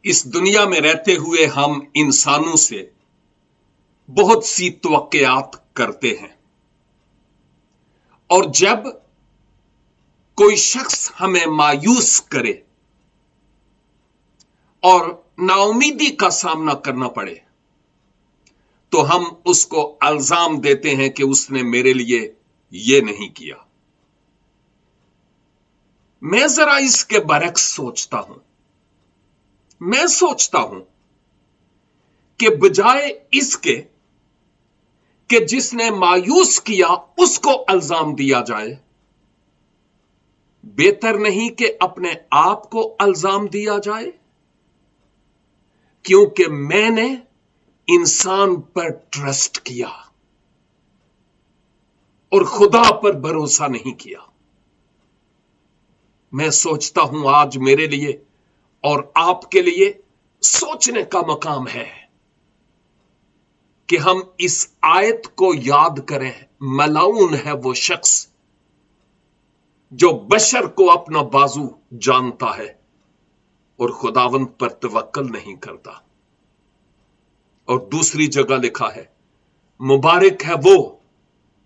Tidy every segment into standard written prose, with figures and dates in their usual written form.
اس دنیا میں رہتے ہوئے ہم انسانوں سے بہت سی توقعات کرتے ہیں، اور جب کوئی شخص ہمیں مایوس کرے اور نا امیدی کا سامنا کرنا پڑے تو ہم اس کو الزام دیتے ہیں کہ اس نے میرے لیے یہ نہیں کیا۔ میں ذرا اس کے برعکس سوچتا ہوں۔ میں سوچتا ہوں کہ بجائے اس کے کہ جس نے مایوس کیا اس کو الزام دیا جائے، بہتر نہیں کہ اپنے آپ کو الزام دیا جائے، کیونکہ میں نے انسان پر ٹرسٹ کیا اور خدا پر بھروسہ نہیں کیا۔ میں سوچتا ہوں آج میرے لیے اور آپ کے لیے سوچنے کا مقام ہے کہ ہم اس آیت کو یاد کریں۔ ملعون ہے وہ شخص جو بشر کو اپنا بازو جانتا ہے اور خداوند پر توکل نہیں کرتا۔ اور دوسری جگہ لکھا ہے، مبارک ہے وہ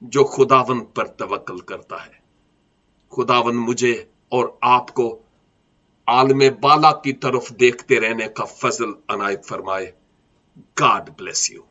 جو خداوند پر توکل کرتا ہے۔ خداوند مجھے اور آپ کو عالم بالا کی طرف دیکھتے رہنے کا فضل عنایت فرمائے۔ God bless you.